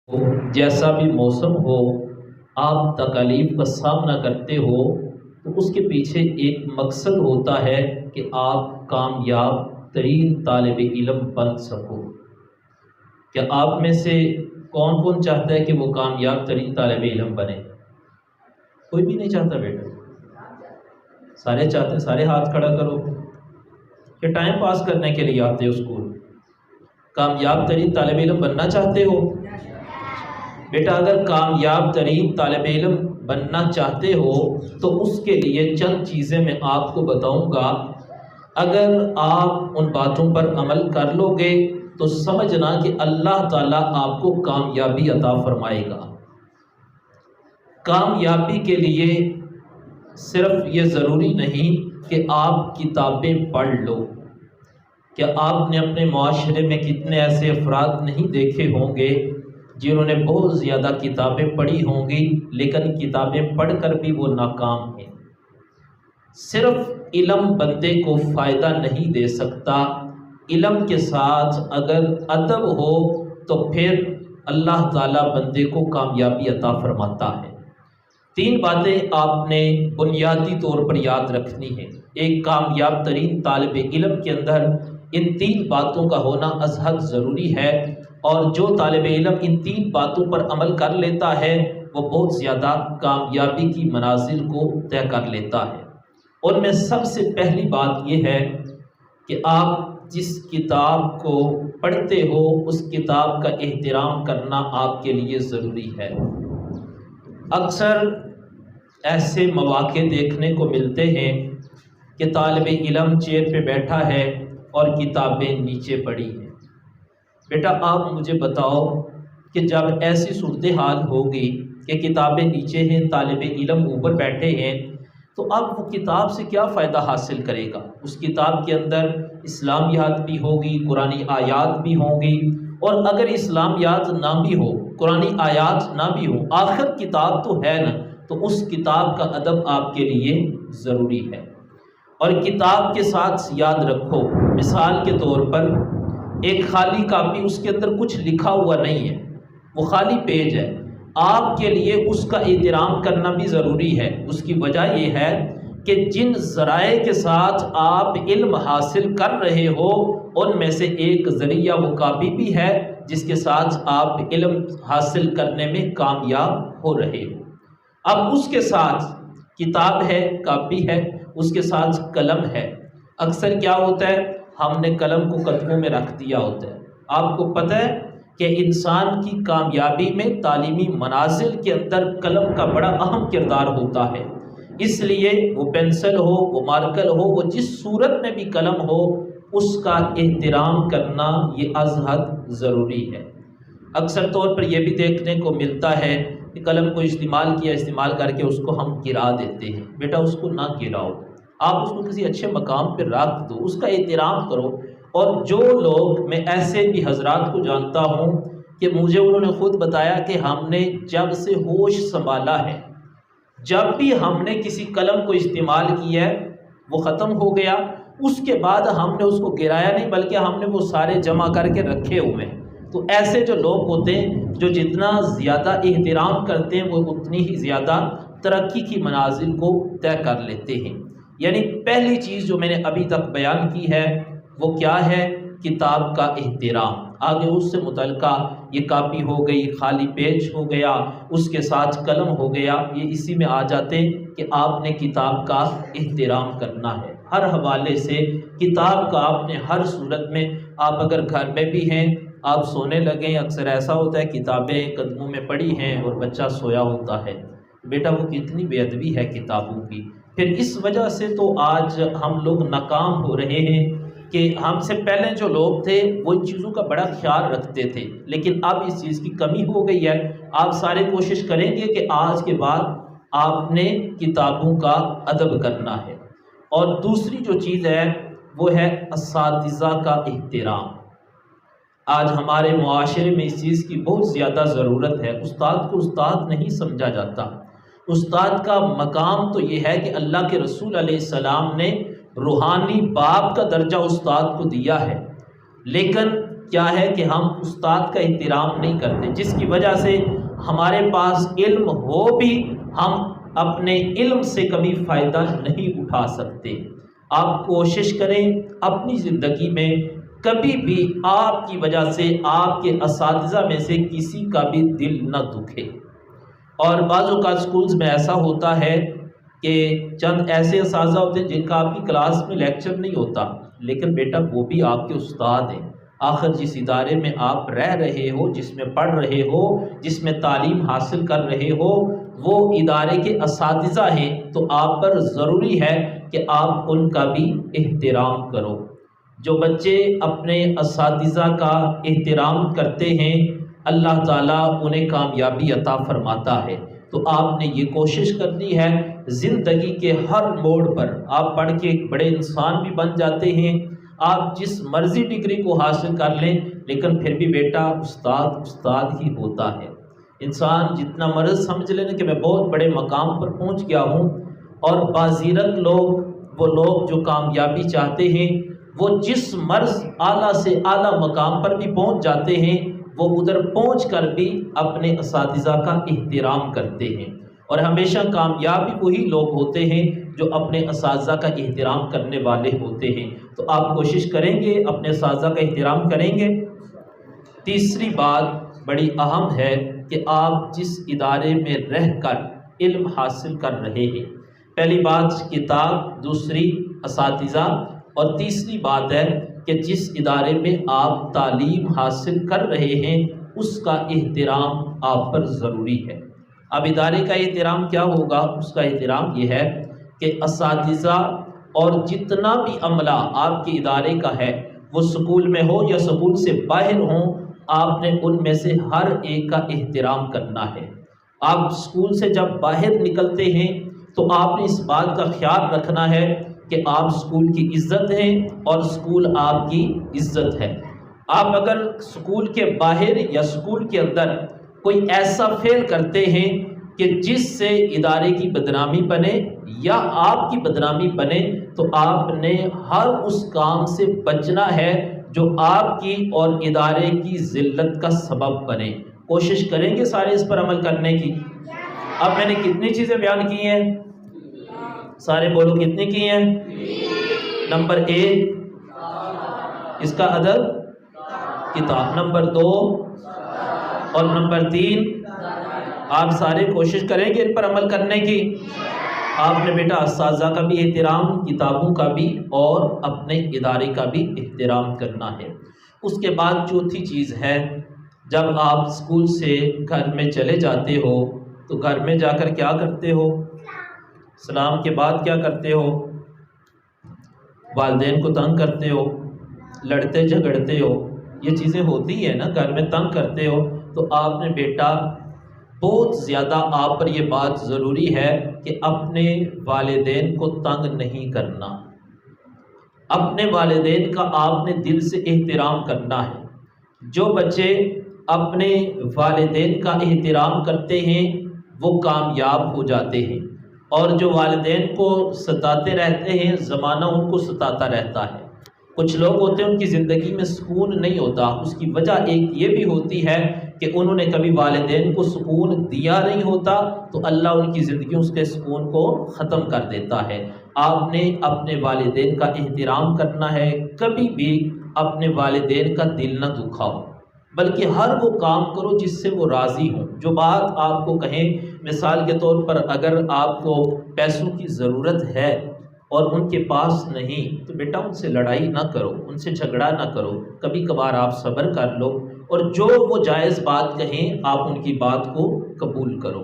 جیسا بھی موسم ہو، آپ تکالیف کا سامنا کرتے ہو تو اس کے پیچھے ایک مقصد ہوتا ہے کہ آپ کامیاب ترین طالب علم بن سکو۔ کیا آپ میں سے کون کون چاہتا ہے کہ وہ کامیاب ترین طالب علم بنے؟ کوئی بھی نہیں چاہتا بیٹا؟ سارے چاہتے ہیں، سارے ہاتھ کھڑا کرو کہ ٹائم پاس کرنے کے لیے آتے ہو اسکول؟ کامیاب ترین طالب علم بننا چاہتے ہو؟ بیٹا اگر کامیاب ترین طالب علم بننا چاہتے ہو تو اس کے لیے چند چیزیں میں آپ کو بتاؤں گا۔ اگر آپ ان باتوں پر عمل کر لو گے تو سمجھنا کہ اللہ تعالیٰ آپ کو کامیابی عطا فرمائے گا۔ کامیابی کے لیے صرف یہ ضروری نہیں کہ آپ کتابیں پڑھ لو۔ کیا آپ نے اپنے معاشرے میں کتنے ایسے افراد نہیں دیکھے ہوں گے جنہوں نے بہت زیادہ کتابیں پڑھی ہوں گی لیکن کتابیں پڑھ کر بھی وہ ناکام ہیں؟ صرف علم بندے کو فائدہ نہیں دے سکتا، علم کے ساتھ اگر ادب ہو تو پھر اللہ تعالیٰ بندے کو کامیابی عطا فرماتا ہے۔ تین باتیں آپ نے بنیادی طور پر یاد رکھنی ہیں۔ ایک کامیاب ترین طالب علم کے اندر ان تین باتوں کا ہونا از حد ضروری ہے، اور جو طالب علم ان تین باتوں پر عمل کر لیتا ہے وہ بہت زیادہ کامیابی کی منازل کو طے کر لیتا ہے۔ ان میں سب سے پہلی بات یہ ہے کہ آپ جس کتاب کو پڑھتے ہو اس کتاب کا احترام کرنا آپ کے لیے ضروری ہے۔ اکثر ایسے مواقع دیکھنے کو ملتے ہیں کہ طالب علم چیئر پہ بیٹھا ہے اور کتابیں نیچے پڑی ہیں۔ بیٹا آپ مجھے بتاؤ کہ جب ایسی صورتحال ہوگی کہ کتابیں نیچے ہیں، طالب علم اوپر بیٹھے ہیں، تو اب وہ کتاب سے کیا فائدہ حاصل کرے گا؟ اس کتاب کے اندر اسلامیات بھی ہوگی، قرآنی آیات بھی ہوں گی، اور اگر اسلامیات نہ بھی ہو، قرآنی آیات نہ بھی ہو، آخر کتاب تو ہے نا، تو اس کتاب کا ادب آپ کے لیے ضروری ہے۔ اور کتاب کے ساتھ یاد رکھو، مثال کے طور پر ایک خالی کاپی، اس کے اندر کچھ لکھا ہوا نہیں ہے، وہ خالی پیج ہے، آپ کے لیے اس کا احترام کرنا بھی ضروری ہے۔ اس کی وجہ یہ ہے کہ جن ذرائع کے ساتھ آپ علم حاصل کر رہے ہو ان میں سے ایک ذریعہ وہ کاپی بھی ہے جس کے ساتھ آپ علم حاصل کرنے میں کامیاب ہو رہے ہو۔ اب اس کے ساتھ کتاب ہے، کاپی ہے، اس کے ساتھ قلم ہے۔ اکثر کیا ہوتا ہے، ہم نے قلم کو قدموں میں رکھ دیا ہوتا ہے۔ آپ کو پتہ ہے کہ انسان کی کامیابی میں تعلیمی منازل کے اندر قلم کا بڑا اہم کردار ہوتا ہے، اس لیے وہ پینسل ہو، وہ مارکر ہو، وہ جس صورت میں بھی قلم ہو، اس کا احترام کرنا یہ از حد ضروری ہے۔ اکثر طور پر یہ بھی دیکھنے کو ملتا ہے کہ قلم کو استعمال کر کے اس کو ہم گرا دیتے ہیں۔ بیٹا اس کو نہ گراؤ، آپ اس کو کسی اچھے مقام پہ رکھ دو، اس کا احترام کرو۔ اور جو لوگ، میں ایسے بھی حضرات کو جانتا ہوں کہ مجھے انہوں نے خود بتایا کہ ہم نے جب سے ہوش سنبھالا ہے، جب بھی ہم نے کسی قلم کو استعمال کیا ہے وہ ختم ہو گیا، اس کے بعد ہم نے اس کو گرایا نہیں بلکہ ہم نے وہ سارے جمع کر کے رکھے ہوئے ہیں۔ تو ایسے جو لوگ ہوتے ہیں جو جتنا زیادہ احترام کرتے ہیں وہ اتنی ہی زیادہ ترقی کی منازل کو طے کر لیتے ہیں۔ یعنی پہلی چیز جو میں نے ابھی تک بیان کی ہے وہ کیا ہے؟ کتاب کا احترام۔ آگے اس سے متعلقہ یہ کاپی ہو گئی، خالی پیج ہو گیا، اس کے ساتھ قلم ہو گیا، یہ اسی میں آ جاتے کہ آپ نے کتاب کا احترام کرنا ہے۔ ہر حوالے سے کتاب کا آپ نے ہر صورت میں، آپ اگر گھر میں بھی ہیں، آپ سونے لگیں، اکثر ایسا ہوتا ہے کتابیں قدموں میں پڑی ہیں اور بچہ سویا ہوتا ہے، بیٹا وہ کتنی بے ادبی ہے کتابوں کی۔ پھر اس وجہ سے تو آج ہم لوگ ناکام ہو رہے ہیں کہ ہم سے پہلے جو لوگ تھے وہ ان چیزوں کا بڑا خیال رکھتے تھے، لیکن اب اس چیز کی کمی ہو گئی ہے۔ آپ سارے کوشش کریں گے کہ آج کے بعد آپ نے کتابوں کا ادب کرنا ہے۔ اور دوسری جو چیز ہے وہ ہے اساتذہ کا احترام۔ آج ہمارے معاشرے میں اس چیز کی بہت زیادہ ضرورت ہے۔ استاد کو استاد نہیں سمجھا جاتا۔ استاد کا مقام تو یہ ہے کہ اللہ کے رسول علیہ السلام نے روحانی باپ کا درجہ استاد کو دیا ہے، لیکن کیا ہے کہ ہم استاد کا احترام نہیں کرتے، جس کی وجہ سے ہمارے پاس علم ہو بھی ہم اپنے علم سے کبھی فائدہ نہیں اٹھا سکتے۔ آپ کوشش کریں اپنی زندگی میں کبھی بھی آپ کی وجہ سے آپ کے اساتذہ میں سے کسی کا بھی دل نہ دکھے۔ اور بعض اوقات اسکولز میں ایسا ہوتا ہے کہ چند ایسے اساتذہ ہوتے ہیں جن کا آپ کی کلاس میں لیکچر نہیں ہوتا، لیکن بیٹا وہ بھی آپ کے استاد ہیں۔ آخر جس ادارے میں آپ رہ رہے ہو، جس میں پڑھ رہے ہو، جس میں تعلیم حاصل کر رہے ہو، وہ ادارے کے اساتذہ ہیں، تو آپ پر ضروری ہے کہ آپ ان کا بھی احترام کرو۔ جو بچے اپنے اساتذہ کا احترام کرتے ہیں اللہ تعالیٰ انہیں کامیابی عطا فرماتا ہے۔ تو آپ نے یہ کوشش کرنی ہے زندگی کے ہر موڑ پر آپ پڑھ کے ایک بڑے انسان بھی بن جاتے ہیں، آپ جس مرضی ڈگری کو حاصل کر لیں، لیکن پھر بھی بیٹا استاد استاد ہی ہوتا ہے۔ انسان جتنا مرض سمجھ لینا کہ میں بہت بڑے مقام پر پہنچ گیا ہوں، اور بازیرت لوگ، وہ لوگ جو کامیابی چاہتے ہیں، وہ جس مرض اعلیٰ سے اعلیٰ مقام پر بھی پہنچ جاتے ہیں، وہ ادھر پہنچ کر بھی اپنے اساتذہ کا احترام کرتے ہیں۔ اور ہمیشہ کامیابی وہی لوگ ہوتے ہیں جو اپنے اساتذہ کا احترام کرنے والے ہوتے ہیں۔ تو آپ کوشش کریں گے اپنے اساتذہ کا احترام کریں گے۔ تیسری بات بڑی اہم ہے کہ آپ جس ادارے میں رہ کر علم حاصل کر رہے ہیں، پہلی بات کتاب، دوسری اساتذہ، اور تیسری بات ہے کہ جس ادارے میں آپ تعلیم حاصل کر رہے ہیں اس کا احترام آپ پر ضروری ہے۔ اب ادارے کا احترام کیا ہوگا؟ اس کا احترام یہ ہے کہ اساتذہ اور جتنا بھی عملہ آپ کے ادارے کا ہے، وہ سکول میں ہو یا سکول سے باہر ہوں، آپ نے ان میں سے ہر ایک کا احترام کرنا ہے۔ آپ سکول سے جب باہر نکلتے ہیں تو آپ نے اس بات کا خیال رکھنا ہے کہ آپ سکول کی عزت ہیں اور سکول آپ کی عزت ہے۔ آپ اگر سکول کے باہر یا سکول کے اندر کوئی ایسا فعل کرتے ہیں کہ جس سے ادارے کی بدنامی بنے یا آپ کی بدنامی بنے، تو آپ نے ہر اس کام سے بچنا ہے جو آپ کی اور ادارے کی ذلت کا سبب بنے۔ کوشش کریں گے سارے اس پر عمل کرنے کی۔ اب میں نے کتنی چیزیں بیان کی ہیں؟ سارے بولو کتنی کی ہیں؟ نمبر 1 اس کا ادب کتاب، نمبر 2 اور نمبر 3 آپ سارے کوشش کریں گے ان پر عمل کرنے کی۔ آپ نے بیٹا اساتذہ کا بھی احترام، کتابوں کا بھی، اور اپنے ادارے کا بھی احترام کرنا ہے۔ اس کے بعد چوتھی چیز ہے، جب آپ اسکول سے گھر میں چلے جاتے ہو تو گھر میں جا کر کیا کرتے ہو؟ سلام کے بعد کیا کرتے ہو؟ والدین کو تنگ کرتے ہو، لڑتے جھگڑتے ہو، یہ چیزیں ہوتی ہیں نا، گھر میں تنگ کرتے ہو۔ تو آپ نے بیٹا بہت زیادہ آپ پر یہ بات ضروری ہے کہ اپنے والدین کو تنگ نہیں کرنا، اپنے والدین کا آپ نے دل سے احترام کرنا ہے۔ جو بچے اپنے والدین کا احترام کرتے ہیں وہ کامیاب ہو جاتے ہیں، اور جو والدین کو ستاتے رہتے ہیں زمانہ ان کو ستاتا رہتا ہے۔ کچھ لوگ ہوتے ہیں ان کی زندگی میں سکون نہیں ہوتا، اس کی وجہ ایک یہ بھی ہوتی ہے کہ انہوں نے کبھی والدین کو سکون دیا نہیں ہوتا، تو اللہ ان کی زندگیوں کے سکون کو ختم کر دیتا ہے۔ آپ نے اپنے والدین کا احترام کرنا ہے، کبھی بھی اپنے والدین کا دل نہ دکھاؤ، بلکہ ہر وہ کام کرو جس سے وہ راضی ہوں۔ جو بات آپ کو کہیں، مثال کے طور پر اگر آپ کو پیسوں کی ضرورت ہے اور ان کے پاس نہیں، تو بیٹا ان سے لڑائی نہ کرو، ان سے جھگڑا نہ کرو، کبھی کبھار آپ صبر کر لو، اور جو وہ جائز بات کہیں آپ ان کی بات کو قبول کرو۔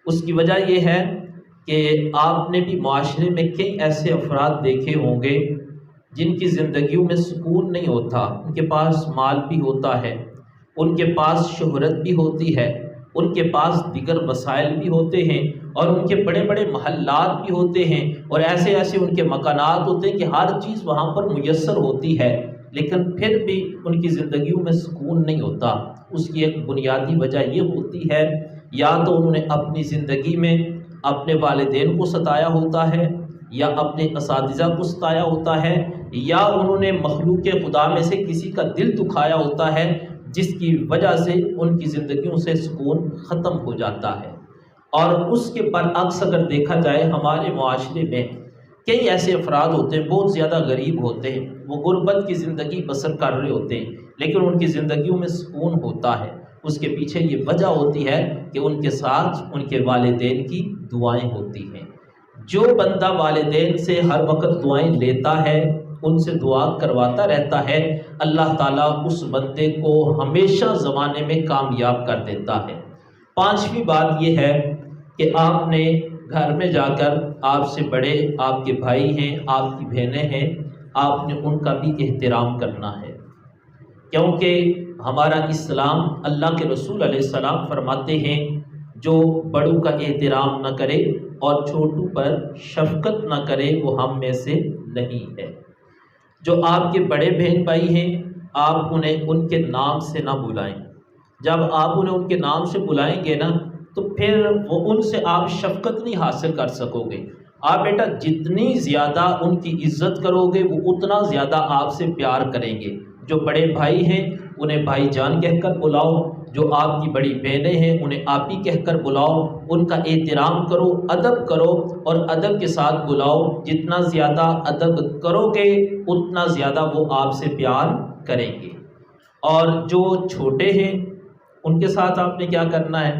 اس کی وجہ یہ ہے کہ آپ نے بھی معاشرے میں کئی ایسے افراد دیکھے ہوں گے جن کی زندگیوں میں سکون نہیں ہوتا، ان کے پاس مال بھی ہوتا ہے، ان کے پاس شہرت بھی ہوتی ہے، ان کے پاس دیگر وسائل بھی ہوتے ہیں، اور ان کے بڑے بڑے محلات بھی ہوتے ہیں، اور ایسے ایسے ان کے مکانات ہوتے ہیں کہ ہر چیز وہاں پر میسر ہوتی ہے، لیکن پھر بھی ان کی زندگیوں میں سکون نہیں ہوتا۔ اس کی ایک بنیادی وجہ یہ ہوتی ہے، یا تو انہوں نے اپنی زندگی میں اپنے والدین کو ستایا ہوتا ہے، یا اپنے اساتذہ کو ستایا ہوتا ہے، یا انہوں نے مخلوق خدا میں سے کسی کا دل دکھایا ہوتا ہے جس کی وجہ سے ان کی زندگیوں سے سکون ختم ہو جاتا ہے۔ اور اس کے برعکس اگر دیکھا جائے ہمارے معاشرے میں کئی ایسے افراد ہوتے ہیں بہت زیادہ غریب ہوتے ہیں، وہ غربت کی زندگی بسر کر رہے ہوتے ہیں لیکن ان کی زندگیوں میں سکون ہوتا ہے۔ اس کے پیچھے یہ وجہ ہوتی ہے کہ ان کے ساتھ ان کے والدین کی دعائیں ہوتی ہیں۔ جو بندہ والدین سے ہر وقت دعائیں لیتا ہے، ان سے دعا کرواتا رہتا ہے، اللہ تعالیٰ اس بندے کو ہمیشہ زمانے میں کامیاب کر دیتا ہے۔ پانچویں بات یہ ہے کہ آپ نے گھر میں جا کر آپ سے بڑے، آپ کے بھائی ہیں، آپ کی بہنیں ہیں، آپ نے ان کا بھی احترام کرنا ہے، کیونکہ ہمارا اسلام، اللہ کے رسول علیہ السلام فرماتے ہیں جو بڑوں کا احترام نہ کرے اور چھوٹوں پر شفقت نہ کرے وہ ہم میں سے نہیں ہے۔ جو آپ کے بڑے بہن بھائی ہیں آپ انہیں ان کے نام سے نہ بلائیں۔ جب آپ انہیں ان کے نام سے بلائیں گے نا تو پھر وہ ان سے آپ شفقت نہیں حاصل کر سکو گے۔ آپ بیٹا جتنی زیادہ ان کی عزت کرو گے وہ اتنا زیادہ آپ سے پیار کریں گے۔ جو بڑے بھائی ہیں انہیں بھائی جان کہہ کر بلاؤ، جو آپ کی بڑی بہنیں ہیں انہیں آپی کہہ کر بلاؤ، ان کا احترام کرو، ادب کرو اور ادب کے ساتھ بلاؤ۔ جتنا زیادہ ادب کرو گے اتنا زیادہ وہ آپ سے پیار کریں گے۔ اور جو چھوٹے ہیں ان کے ساتھ آپ نے کیا کرنا ہے؟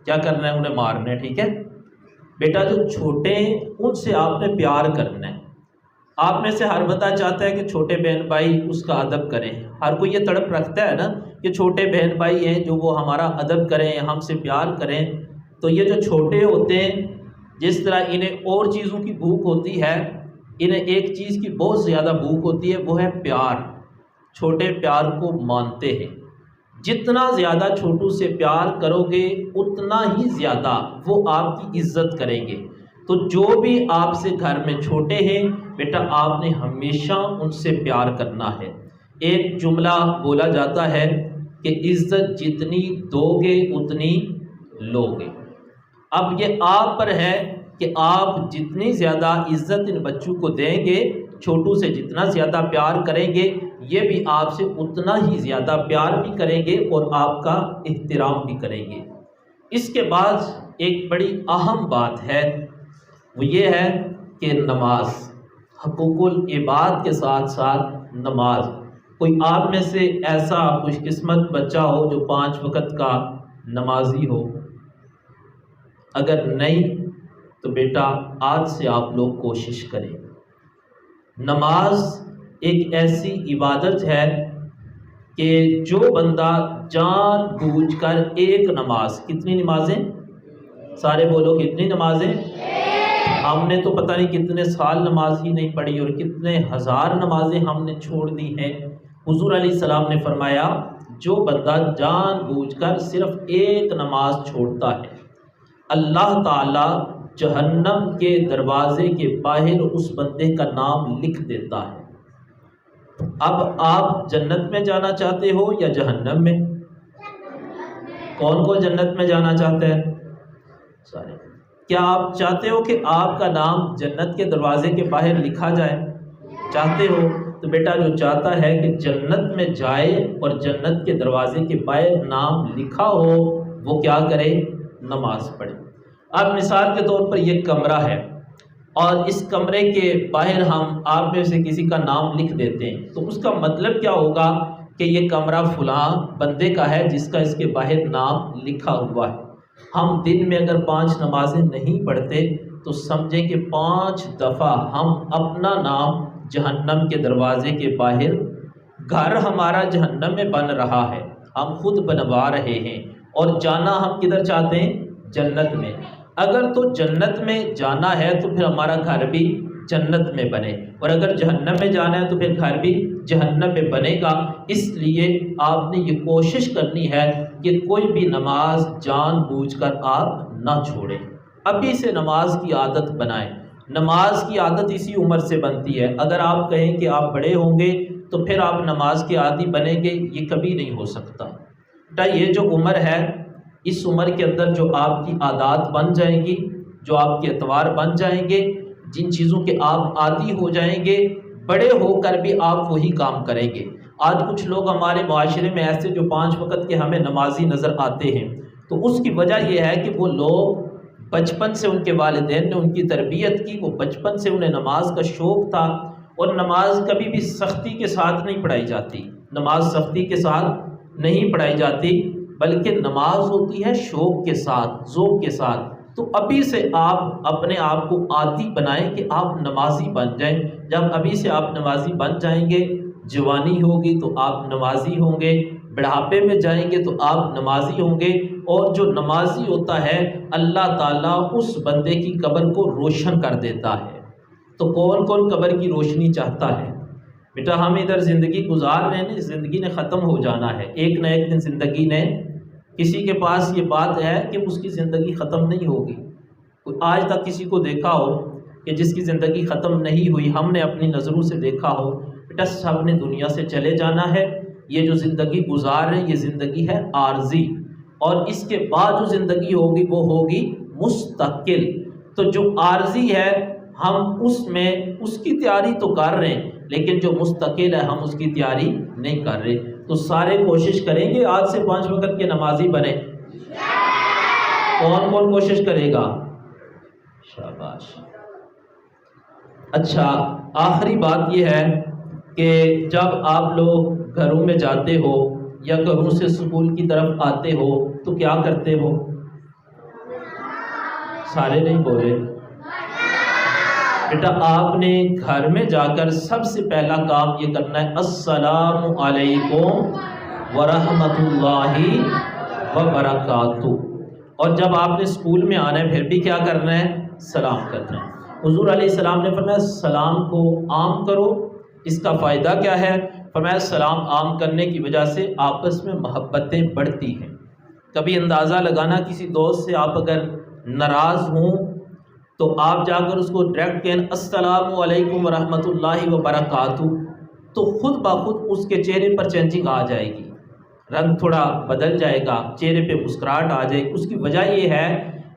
کیا کرنا ہے؟ انہیں مارنا ہے، ٹھیک ہے بیٹا؟ جو چھوٹے ہیں ان سے آپ نے پیار کرنا ہے۔ آپ میں سے ہر بندہ چاہتا ہے کہ چھوٹے بہن بھائی اس کا ادب کریں، ہر کوئی یہ تڑپ رکھتا ہے نا کہ چھوٹے بہن بھائی ہیں جو وہ ہمارا ادب کریں، ہم سے پیار کریں۔ تو یہ جو چھوٹے ہوتے ہیں جس طرح انہیں اور چیزوں کی بھوک ہوتی ہے، انہیں ایک چیز کی بہت زیادہ بھوک ہوتی ہے، وہ ہے پیار۔ چھوٹے پیار کو مانتے ہیں، جتنا زیادہ چھوٹوں سے پیار کرو گے اتنا ہی زیادہ وہ آپ کی عزت کریں گے۔ تو جو بھی آپ سے گھر میں چھوٹے ہیں بیٹا آپ نے ہمیشہ ان سے پیار کرنا ہے۔ ایک جملہ بولا جاتا ہے کہ عزت جتنی دو گے اتنی لو گے۔ اب یہ آپ پر ہے کہ آپ جتنی زیادہ عزت ان بچوں کو دیں گے، چھوٹوں سے جتنا زیادہ پیار کریں گے، یہ بھی آپ سے اتنا ہی زیادہ پیار بھی کریں گے اور آپ کا احترام بھی کریں گے۔ اس کے بعد ایک بڑی اہم بات ہے، وہ یہ ہے کہ نماز، حقوق العباد کے ساتھ ساتھ نماز۔ کوئی آپ میں سے ایسا خوش قسمت بچہ ہو جو 5 وقت کا نمازی ہو؟ اگر نہیں تو بیٹا آج سے آپ لوگ کوشش کریں۔ نماز ایک ایسی عبادت ہے کہ جو بندہ جان بوجھ کر ایک نماز، کتنی نمازیں؟ سارے بولو کتنی نمازیں؟ ہم نے تو پتہ نہیں کتنے سال نماز ہی نہیں پڑھی اور کتنے ہزار نمازیں ہم نے چھوڑ دی ہیں۔ حضور علیہ السلام نے فرمایا جو بندہ جان بوجھ کر صرف ایک نماز چھوڑتا ہے اللہ تعالیٰ جہنم کے دروازے کے باہر اس بندے کا نام لکھ دیتا ہے۔ اب آپ جنت میں جانا چاہتے ہو یا جہنم میں؟ کون جنت میں جانا چاہتا ہے؟ سارے۔ کیا آپ چاہتے ہو کہ آپ کا نام جنت کے دروازے کے باہر لکھا جائے؟ چاہتے ہو تو بیٹا جو چاہتا ہے کہ جنت میں جائے اور جنت کے دروازے کے باہر نام لکھا ہو وہ کیا کرے؟ نماز پڑھے۔ اب مثال کے طور پر یہ کمرہ ہے اور اس کمرے کے باہر ہم آپ میں سے کسی کا نام لکھ دیتے ہیں تو اس کا مطلب کیا ہوگا کہ یہ کمرہ فلاں بندے کا ہے جس کا اس کے باہر نام لکھا ہوا ہے۔ ہم دن میں اگر 5 نمازیں نہیں پڑھتے تو سمجھیں کہ 5 دفعہ ہم اپنا نام جہنم کے دروازے کے باہر، گھر ہمارا جہنم میں بن رہا ہے، ہم خود بنوا رہے ہیں اور جانا ہم کدھر چاہتے ہیں؟ جنت میں۔ اگر تو جنت میں جانا ہے تو پھر ہمارا گھر بھی جنت میں بنے، اور اگر جہنم میں جانا ہے تو پھر گھر بھی جہنم میں بنے گا۔ اس لیے آپ نے یہ کوشش کرنی ہے کہ کوئی بھی نماز جان بوجھ کر آپ نہ چھوڑیں، ابھی سے نماز کی عادت بنائیں۔ نماز کی عادت اسی عمر سے بنتی ہے۔ اگر آپ کہیں کہ آپ بڑے ہوں گے تو پھر آپ نماز کے عادی بنیں گے، یہ کبھی نہیں ہو سکتا۔ یہ جو عمر ہے اس عمر کے اندر جو آپ کی عادات بن جائیں گی، جو آپ کے اطوار بن جائیں گے، جن چیزوں کے آپ عادی ہو جائیں گے، بڑے ہو کر بھی آپ وہی کام کریں گے۔ آج کچھ لوگ ہمارے معاشرے میں ایسے جو 5 وقت کے ہمیں نمازی نظر آتے ہیں، تو اس کی وجہ یہ ہے کہ وہ لوگ بچپن سے ان کے والدین نے ان کی تربیت کی، وہ بچپن سے انہیں نماز کا شوق تھا، اور نماز کبھی بھی سختی کے ساتھ نہیں پڑھائی جاتی، نماز سختی کے ساتھ نہیں پڑھائی جاتی، بلکہ نماز ہوتی ہے شوق کے ساتھ، ذوق کے ساتھ۔ تو ابھی سے آپ اپنے آپ کو عادی بنائیں کہ آپ نمازی بن جائیں۔ جب ابھی سے آپ نمازی بن جائیں گے، جوانی ہوگی تو آپ نمازی ہوں گے، بڑھاپے میں جائیں گے تو آپ نمازی ہوں گے، اور جو نمازی ہوتا ہے اللہ تعالیٰ اس بندے کی قبر کو روشن کر دیتا ہے۔ تو کون کون قبر کی روشنی چاہتا ہے؟ بیٹا ہم ادھر زندگی گزار رہے ہیں، زندگی نے ختم ہو جانا ہے، ایک نہ ایک دن زندگی نے، کسی کے پاس یہ بات ہے کہ اس کی زندگی ختم نہیں ہوگی؟ کوئی آج تک کسی کو دیکھا ہو کہ جس کی زندگی ختم نہیں ہوئی؟ ہم نے اپنی نظروں سے دیکھا ہو؟ بیٹا سب نے دنیا سے چلے جانا ہے، یہ جو زندگی گزار رہے ہیں یہ زندگی ہے عارضی، اور اس کے بعد جو زندگی ہوگی وہ ہوگی مستقل۔ تو جو عارضی ہے ہم اس میں اس کی تیاری تو کر رہے ہیں، لیکن جو مستقل ہے ہم اس کی تیاری نہیں کر رہے۔ تو سارے کوشش کریں گے آج سے 5 وقت کے نمازی بنے؟ کون کون کوشش کرے گا؟ شاباش۔ اچھا آخری بات یہ ہے کہ جب آپ لوگ گھروں میں جاتے ہو یا گھروں سے اسکول کی طرف آتے ہو تو کیا کرتے ہو؟ سارے نہیں بولے بیٹا، آپ نے گھر میں جا کر سب سے پہلا کام یہ کرنا ہے، السلام علیکم ورحمۃ اللہ وبرکاتہ۔ اور جب آپ نے اسکول میں آنا ہے پھر بھی کیا کرنا ہے؟ سلام کرنا ہے۔ حضور علیہ السلام نے فرمایا سلام کو عام کرو۔ اس کا فائدہ کیا ہے؟ فرمایا سلام عام کرنے کی وجہ سے آپس میں محبتیں بڑھتی ہیں۔ کبھی اندازہ لگانا، کسی دوست سے آپ اگر ناراض ہوں تو آپ جا کر اس کو ڈائریکٹ کہیں السلام علیکم ورحمۃ اللہ وبرکاتہ، تو خود بخود اس کے چہرے پر چینجنگ آ جائے گی، رنگ تھوڑا بدل جائے گا، چہرے پہ مسکراہٹ آ جائے گی۔ اس کی وجہ یہ ہے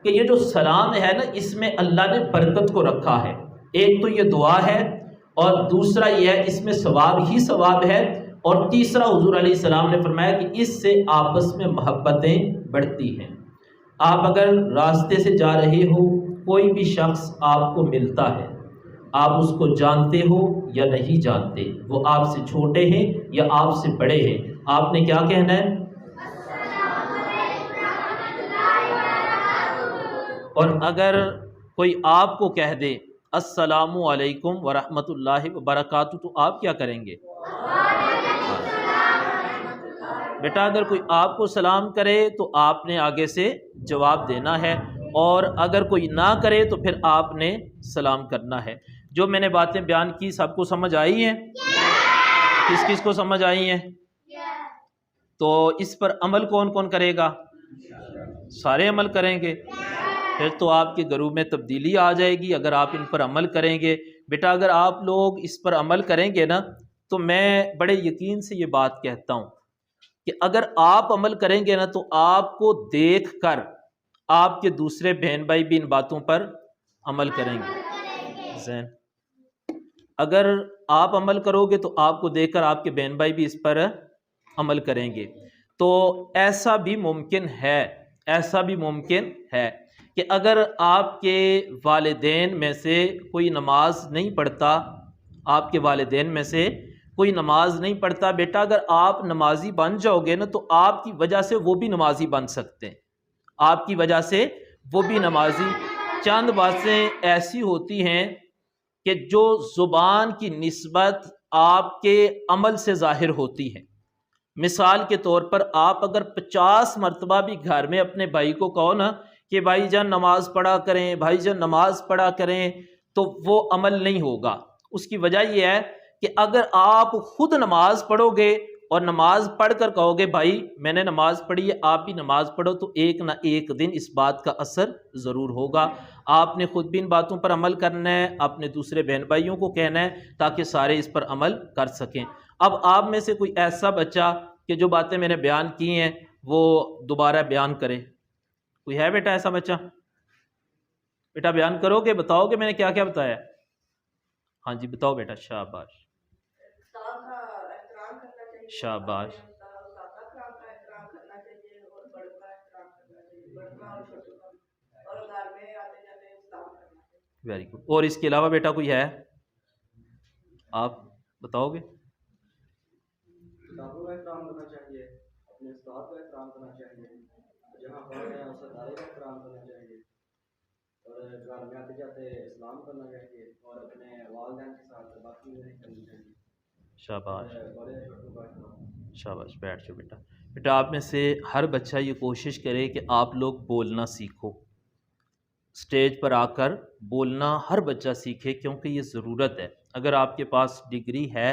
کہ یہ جو سلام ہے نا، اس میں اللہ نے برکت کو رکھا ہے۔ ایک تو یہ دعا ہے، اور دوسرا یہ ہے اس میں ثواب ہی ثواب ہے، اور تیسرا حضور علیہ السلام نے فرمایا کہ اس سے آپس میں محبتیں بڑھتی ہیں۔ آپ اگر راستے سے جا رہے ہو، کوئی بھی شخص آپ کو ملتا ہے، آپ اس کو جانتے ہو یا نہیں جانتے، وہ آپ سے چھوٹے ہیں یا آپ سے بڑے ہیں، آپ نے کیا کہنا ہے؟ اور اگر کوئی آپ کو کہہ دے السلام علیکم ورحمۃ اللہ وبرکاتہ تو آپ کیا کریں گے؟ بیٹا اگر کوئی آپ کو سلام کرے تو آپ نے آگے سے جواب دینا ہے، اور اگر کوئی نہ کرے تو پھر آپ نے سلام کرنا ہے۔ جو میں نے باتیں بیان کی سب کو سمجھ آئی ہیں؟ کس کس کو سمجھ آئی ہیں؟ تو اس پر عمل کون کون کرے گا؟ سارے عمل کریں گے، پھر تو آپ کے گھروں میں تبدیلی آ جائے گی اگر آپ ان پر عمل کریں گے۔ بیٹا اگر آپ لوگ اس پر عمل کریں گے نا، تو میں بڑے یقین سے یہ بات کہتا ہوں کہ اگر آپ عمل کریں گے نا تو آپ کو دیکھ کر آپ کے دوسرے بہن بھائی بھی ان باتوں پر عمل کریں گے۔ زین اگر آپ عمل کرو گے تو آپ کو دیکھ کر آپ کے بہن بھائی بھی اس پر عمل کریں گے۔ تو ایسا بھی ممکن ہے کہ اگر آپ کے والدین میں سے کوئی نماز نہیں پڑھتا، آپ کے والدین میں سے کوئی نماز نہیں پڑھتا، بیٹا اگر آپ نمازی بن جاؤ گے نا تو آپ کی وجہ سے وہ بھی نمازی بن سکتے ہیں، آپ کی وجہ سے وہ بھی نمازی۔ چند باتیں ایسی ہوتی ہیں کہ جو زبان کی نسبت آپ کے عمل سے ظاہر ہوتی ہے۔ مثال کے طور پر آپ اگر 50 مرتبہ بھی گھر میں اپنے بھائی کو کہو نا کہ بھائی جان نماز پڑھا کریں، بھائی جان نماز پڑھا کریں، تو وہ عمل نہیں ہوگا۔ اس کی وجہ یہ ہے کہ اگر آپ خود نماز پڑھو گے اور نماز پڑھ کر کہو گے بھائی میں نے نماز پڑھی ہے آپ بھی نماز پڑھو، تو ایک نہ ایک دن اس بات کا اثر ضرور ہوگا۔ آپ نے خود بھی ان باتوں پر عمل کرنا ہے، اپنے دوسرے بہن بھائیوں کو کہنا ہے تاکہ سارے اس پر عمل کر سکیں۔ اب آپ میں سے کوئی ایسا بچہ کہ جو باتیں میں نے بیان کی ہیں وہ دوبارہ بیان کرے، کوئی ہے بیٹا ایسا بچہ؟ بیٹا بیان کرو گے، بتاؤ گے میں نے کیا کیا بتایا؟ ہاں جی بتاؤ بیٹا. شاباش استاد کا احترام کرنا چاہیے، شاباش. اپنے استاد کرام کا احترام کرنا چاہیے، اور بڑوں کا احترام کرنا چاہیے، بڑوں کا اور چھوٹوں کا، اور گھر میں آتے جاتے سلام کرنا چاہیے. Very good. اور اس کے علاوہ بیٹا کوئی ہے آپ بتاؤ گے؟ کتابوں کا احترام کرنا چاہیے، اپنے استاد کا احترام کرنا چاہیے، جہاں پڑھ رہے ہیں اس ادارے کا احترام کرنا چاہیے، اور گھر میں آتے جاتے اسلام کرنا چاہیے، اور اپنے والدین کے ساتھ بات نہیں کرنی چاہیے. شاباش بڑے چھوٹوں کا احترام. شاباش. بیٹھ جاؤ بیٹا. بیٹا آپ میں سے ہر بچہ یہ کوشش کرے کہ آپ لوگ بولنا سیکھو. اسٹیج پر آ کر بولنا ہر بچہ سیکھے، کیونکہ یہ ضرورت ہے. اگر آپ کے پاس ڈگری ہے،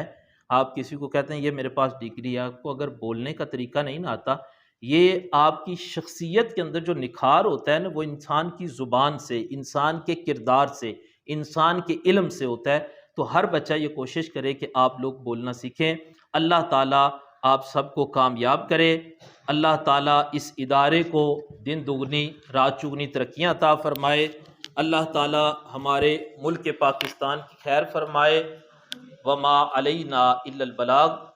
آپ کسی کو کہتے ہیں یہ میرے پاس ڈگری ہے، آپ کو اگر بولنے کا طریقہ نہیں نہ آتا، یہ آپ کی شخصیت کے اندر جو نکھار ہوتا ہے نا، وہ انسان کی زبان سے، انسان کے کردار سے، انسان کے علم سے ہوتا ہے. تو ہر بچہ یہ کوشش کرے کہ آپ لوگ بولنا سیکھیں. اللہ تعالیٰ آپ سب کو کامیاب کرے. اللہ تعالیٰ اس ادارے کو دن دگنی رات چگنی ترقیاں عطا فرمائے. اللہ تعالیٰ ہمارے ملک پاکستان کی خیر فرمائے. وما علینا الا البلاغ.